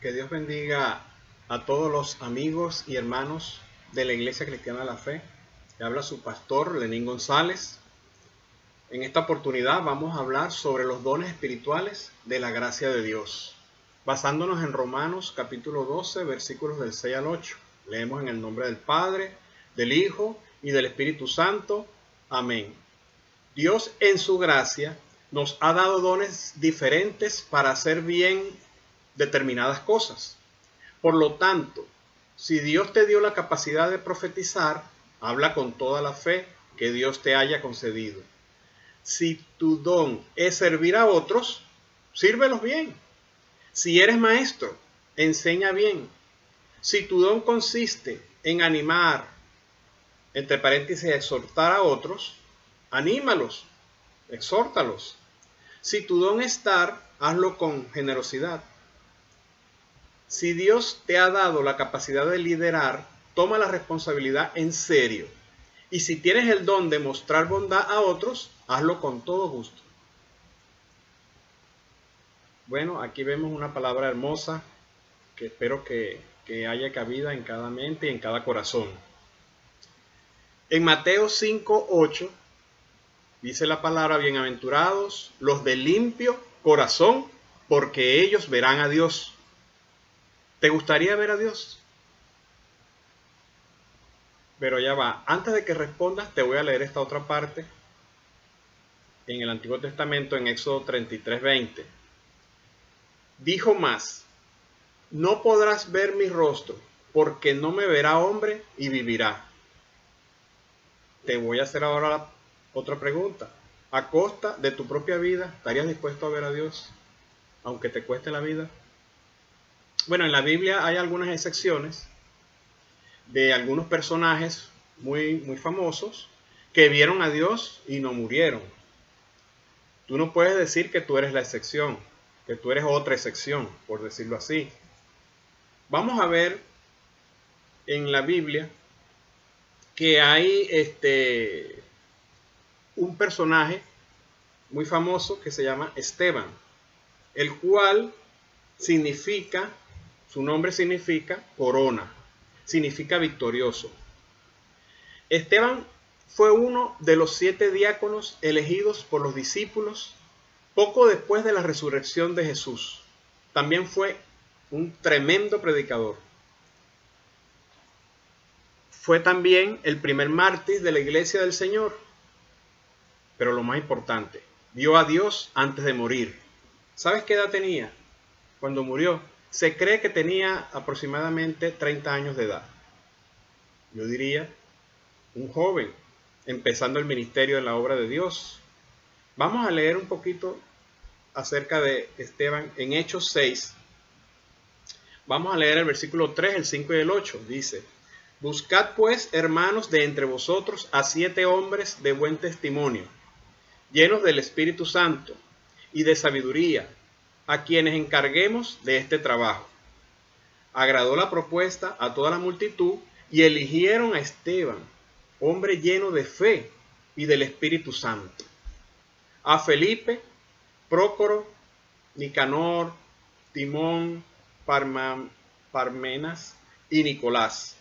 Que Dios bendiga a todos los amigos y hermanos de la Iglesia Cristiana de la Fe. Le habla su pastor Lenín González. En esta oportunidad vamos a hablar sobre los dones espirituales de la gracia de Dios, basándonos en Romanos capítulo 12, versículos del 6 al 8. Leemos en el nombre del Padre, del Hijo y del Espíritu Santo. Amén. Dios en su gracia nos ha dado dones diferentes para hacer bien determinadas cosas. Por lo tanto, si Dios te dio la capacidad de profetizar, habla con toda la fe que Dios te haya concedido. Si tu don es servir a otros, sírvelos bien. Si eres maestro, enseña bien. Si tu don consiste en animar, entre paréntesis, exhortar a otros, anímalos, exhórtalos. Si tu don es dar, hazlo con generosidad. Si Dios te ha dado la capacidad de liderar, toma la responsabilidad en serio. Y si tienes el don de mostrar bondad a otros, hazlo con todo gusto. Bueno, aquí vemos una palabra hermosa que espero que haya cabida en cada mente y en cada corazón. En Mateo 5:8 dice la palabra: bienaventurados los de limpio corazón, porque ellos verán a Dios. ¿Te gustaría ver a Dios? Pero ya va, antes de que respondas te voy a leer esta otra parte en el Antiguo Testamento, en Éxodo 33:20. Dijo más: no podrás ver mi rostro, porque no me verá hombre y vivirá. Te voy a hacer ahora otra pregunta. ¿A costa de tu propia vida estarías dispuesto a ver a Dios, aunque te cueste la vida? Bueno, en la Biblia hay algunas excepciones de algunos personajes muy famosos que vieron a Dios y no murieron. Tú no puedes decir que tú eres la excepción, que tú eres otra excepción, por decirlo así. Vamos a ver en la Biblia que hay un personaje muy famoso que se llama Esteban, el cual significa, su nombre significa corona, significa victorioso. Esteban fue uno de los 7 diáconos elegidos por los discípulos poco después de la resurrección de Jesús. También fue un tremendo predicador. Fue también el primer mártir de la Iglesia del Señor. Pero lo más importante, vio a Dios antes de morir. ¿Sabes qué edad tenía cuando murió? Se cree que tenía aproximadamente 30 años de edad. Yo diría un joven, empezando el ministerio en la obra de Dios. Vamos a leer un poquito acerca de Esteban en Hechos 6. Vamos a leer el versículo 3, el 5 y el 8. Dice: buscad pues, hermanos, de entre vosotros a 7 hombres de buen testimonio, llenos del Espíritu Santo y de sabiduría, a quienes encarguemos de este trabajo. Agradó la propuesta a toda la multitud y eligieron a Esteban, hombre lleno de fe y del Espíritu Santo, a Felipe, Prócoro, Nicanor, Timón, Parmenas y Nicolás,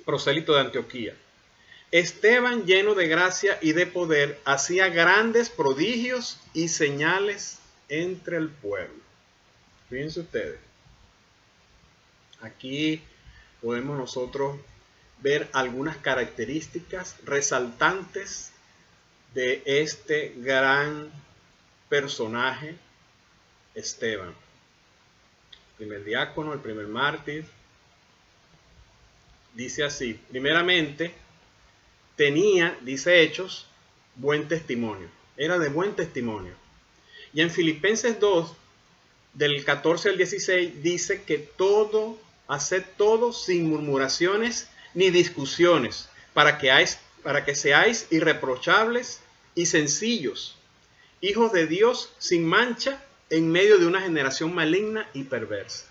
prosélito de Antioquía. Esteban, lleno de gracia y de poder, hacía grandes prodigios y señales entre el pueblo. Fíjense ustedes, aquí podemos nosotros ver algunas características resaltantes de este gran personaje, Esteban. El primer diácono, el primer mártir. Dice así: primeramente, tenía, dice Hechos, buen testimonio. Era de buen testimonio. Y en Filipenses 2, del 14 al 16, dice que haced todo sin murmuraciones ni discusiones, para que seáis irreprochables y sencillos, hijos de Dios sin mancha, en medio de una generación maligna y perversa.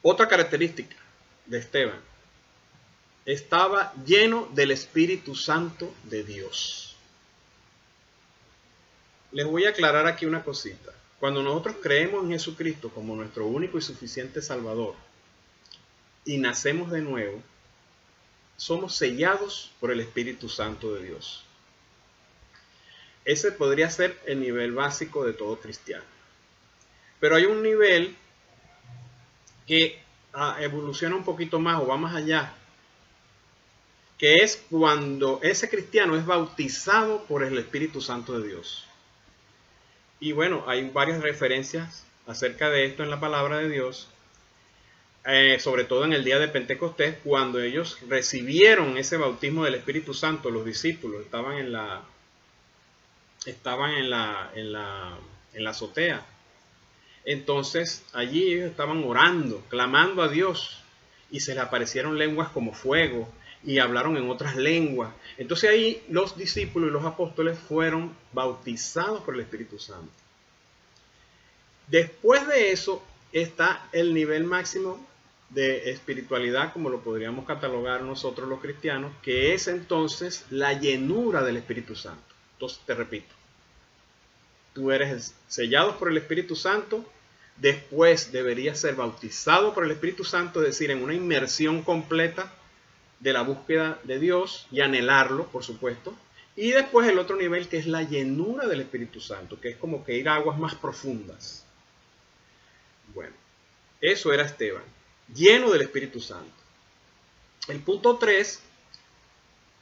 Otra característica de Esteban: estaba lleno del Espíritu Santo de Dios. Les voy a aclarar aquí una cosita. Cuando nosotros creemos en Jesucristo como nuestro único y suficiente Salvador y nacemos de nuevo, somos sellados por el Espíritu Santo de Dios. Ese podría ser el nivel básico de todo cristiano. Pero hay un nivel que evoluciona un poquito más o va más allá, que es cuando ese cristiano es bautizado por el Espíritu Santo de Dios. Y bueno, hay varias referencias acerca de esto en la palabra de Dios, sobre todo en el día de Pentecostés, cuando ellos recibieron ese bautismo del Espíritu Santo. Los discípulos estaban en la azotea. Entonces allí ellos estaban orando, clamando a Dios, y se les aparecieron lenguas como fuego y hablaron en otras lenguas. Entonces ahí los discípulos y los apóstoles fueron bautizados por el Espíritu Santo. Después de eso está el nivel máximo de espiritualidad, como lo podríamos catalogar nosotros los cristianos, que es entonces la llenura del Espíritu Santo. Entonces te repito, tú eres sellado por el Espíritu Santo, después deberías ser bautizado por el Espíritu Santo, es decir, en una inmersión completa de la búsqueda de Dios y anhelarlo, por supuesto. Y después el otro nivel, que es la llenura del Espíritu Santo, que es como que ir a aguas más profundas. Bueno, eso era Esteban, lleno del Espíritu Santo. El punto 3,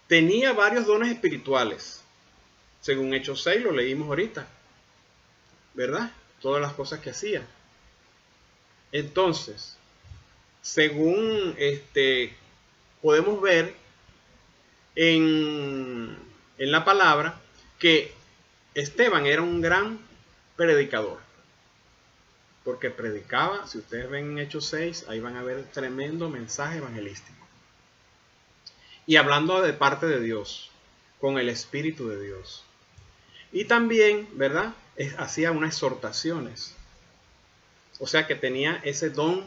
tenía varios dones espirituales. Según Hechos 6, lo leímos ahorita, ¿verdad? Todas las cosas que hacía. Entonces, según podemos ver en la palabra que Esteban era un gran predicador, porque predicaba. Si ustedes ven en Hechos 6, ahí van a ver tremendo mensaje evangelístico. Y hablando de parte de Dios, con el Espíritu de Dios. Y también, ¿verdad? Hacía unas exhortaciones. O sea que tenía ese don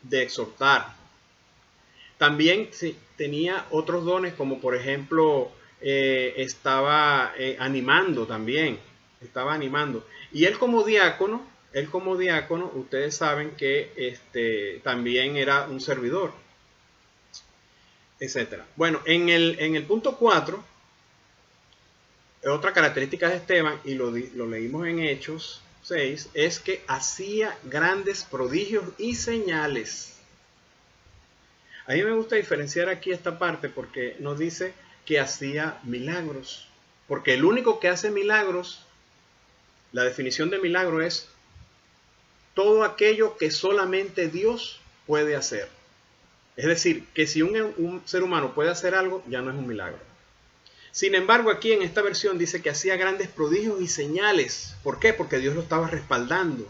de exhortar. También tenía otros dones, como por ejemplo, estaba animando también. Estaba animando. Y él como diácono, ustedes saben que también era un servidor, etcétera. Bueno, en el punto 4, otra característica de Esteban, y lo leímos en Hechos 6, es que hacía grandes prodigios y señales. A mí me gusta diferenciar aquí esta parte porque nos dice que hacía milagros. Porque el único que hace milagros, la definición de milagro es todo aquello que solamente Dios puede hacer. Es decir, que si un ser humano puede hacer algo, ya no es un milagro. Sin embargo, aquí en esta versión dice que hacía grandes prodigios y señales. ¿Por qué? Porque Dios lo estaba respaldando.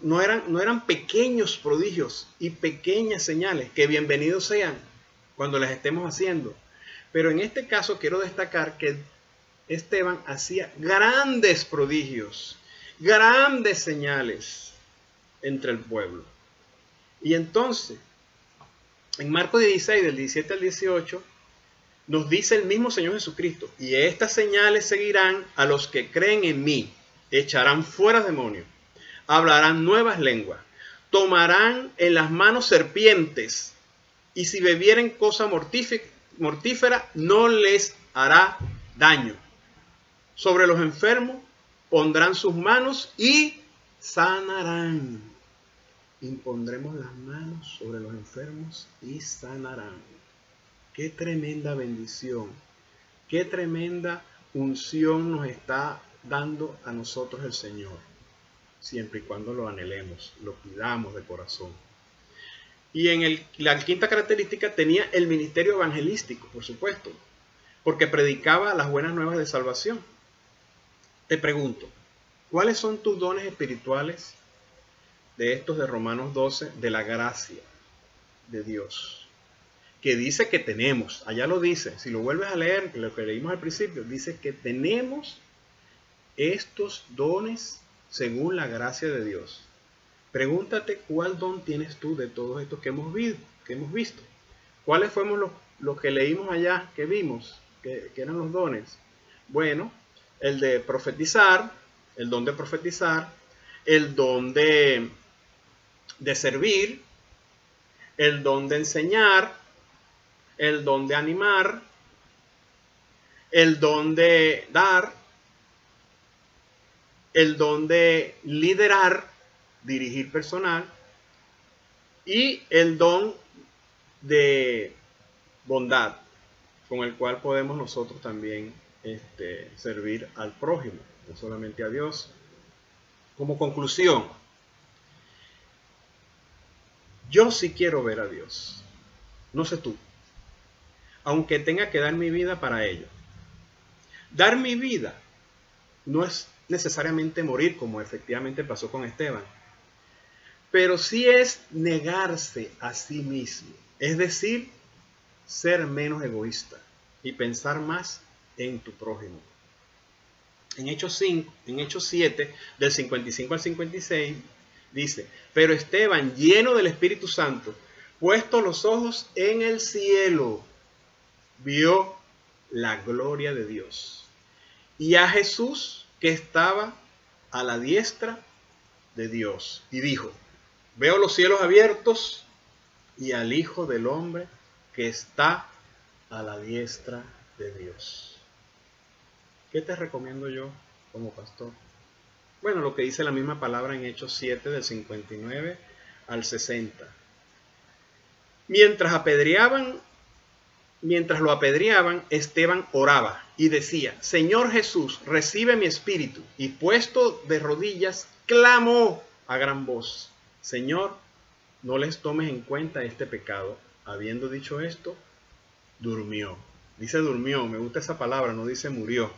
No eran pequeños prodigios y pequeñas señales, que bienvenidos sean cuando las estemos haciendo. Pero en este caso quiero destacar que Esteban hacía grandes prodigios, grandes señales entre el pueblo. Y entonces, en Marcos 16, del 17 al 18, nos dice el mismo Señor Jesucristo: y estas señales seguirán a los que creen en mí, echarán fuera demonios, hablarán nuevas lenguas, tomarán en las manos serpientes, y si bebieren cosa mortífera no les hará daño. Sobre los enfermos pondrán sus manos y sanarán. Impondremos las manos sobre los enfermos y sanarán. Qué tremenda bendición, qué tremenda unción nos está dando a nosotros el Señor, siempre y cuando lo anhelemos, lo pidamos de corazón. Y en la quinta característica tenía el ministerio evangelístico, por supuesto, porque predicaba las buenas nuevas de salvación. Te pregunto, ¿cuáles son tus dones espirituales de estos de Romanos 12, de la gracia de Dios? Que dice que tenemos, allá lo dice, si lo vuelves a leer, lo que leímos al principio, dice que tenemos estos dones según la gracia de Dios. Pregúntate cuál don tienes tú de todos estos que hemos visto. ¿Cuáles fuimos los que leímos allá, que vimos, que eran los dones? Bueno, el de profetizar, el don de profetizar, el don de servir, el don de enseñar, el don de animar, el don de dar, el don de liderar, dirigir personal y el don de bondad, con el cual podemos nosotros también servir al prójimo, no solamente a Dios. Como conclusión, yo sí quiero ver a Dios, no sé tú, aunque tenga que dar mi vida para ello. Dar mi vida no es necesariamente morir, como efectivamente pasó con Esteban, pero sí es negarse a sí mismo, es decir, ser menos egoísta y pensar más en tu prójimo. En Hechos 7, del 55 al 56, dice: pero Esteban, lleno del Espíritu Santo, puesto los ojos en el cielo, vio la gloria de Dios y a Jesús que estaba a la diestra de Dios, y dijo: veo los cielos abiertos y al Hijo del Hombre que está a la diestra de Dios. ¿Qué te recomiendo yo como pastor? Bueno, lo que dice la misma palabra en Hechos 7, del 59 al 60. Mientras lo apedreaban, Esteban oraba y decía: Señor Jesús, recibe mi espíritu. Y puesto de rodillas, clamó a gran voz: Señor, no les tomes en cuenta este pecado. Habiendo dicho esto, durmió. Dice durmió, me gusta esa palabra, no dice murió.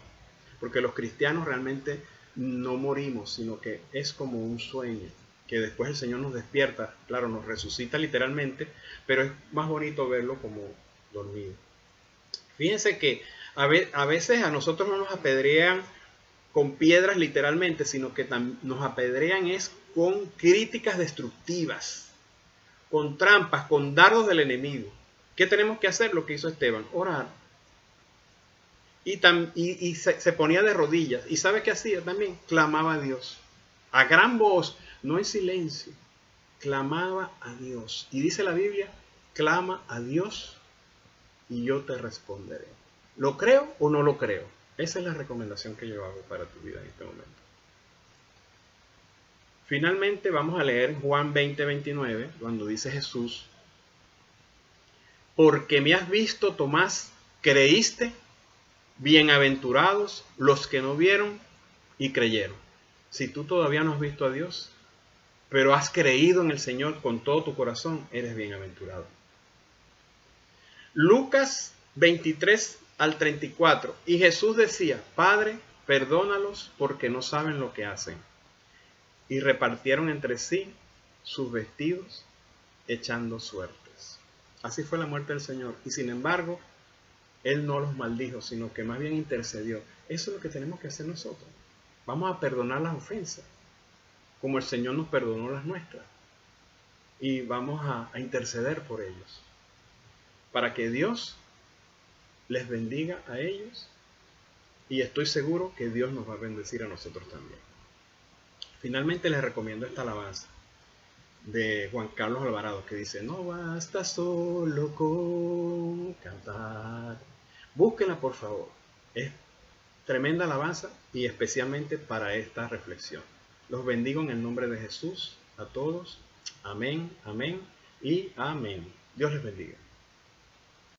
Porque los cristianos realmente no morimos, sino que es como un sueño, que después el Señor nos despierta, claro, nos resucita literalmente, pero es más bonito verlo como dormido. Fíjense que a veces a nosotros no nos apedrean con piedras literalmente, sino que nos apedrean es con críticas destructivas, con trampas, con dardos del enemigo. ¿Qué tenemos que hacer? Lo que hizo Esteban: orar. Y se ponía de rodillas. ¿Y sabe qué hacía también? Clamaba a Dios. A gran voz, no en silencio. Clamaba a Dios. Y dice la Biblia: clama a Dios y yo te responderé. ¿Lo creo o no lo creo? Esa es la recomendación que yo hago para tu vida en este momento. Finalmente vamos a leer Juan 20:29, cuando dice Jesús: porque me has visto, Tomás, ¿creíste? Bienaventurados los que no vieron y creyeron. Si tú todavía no has visto a Dios, pero has creído en el Señor con todo tu corazón, eres bienaventurado. Lucas 23 al 34. Y Jesús decía: Padre, perdónalos porque no saben lo que hacen. Y repartieron entre sí sus vestidos, echando suertes. Así fue la muerte del Señor. Y sin embargo, Él no los maldijo, sino que más bien intercedió. Eso es lo que tenemos que hacer nosotros. Vamos a perdonar las ofensas, como el Señor nos perdonó las nuestras. Y vamos a interceder por ellos, para que Dios les bendiga a ellos. Y estoy seguro que Dios nos va a bendecir a nosotros también. Finalmente les recomiendo esta alabanza de Juan Carlos Alvarado, que dice: no basta solo con cantar. Búsquenla, por favor. Es tremenda alabanza y especialmente para esta reflexión. Los bendigo en el nombre de Jesús a todos. Amén, amén y amén. Dios les bendiga.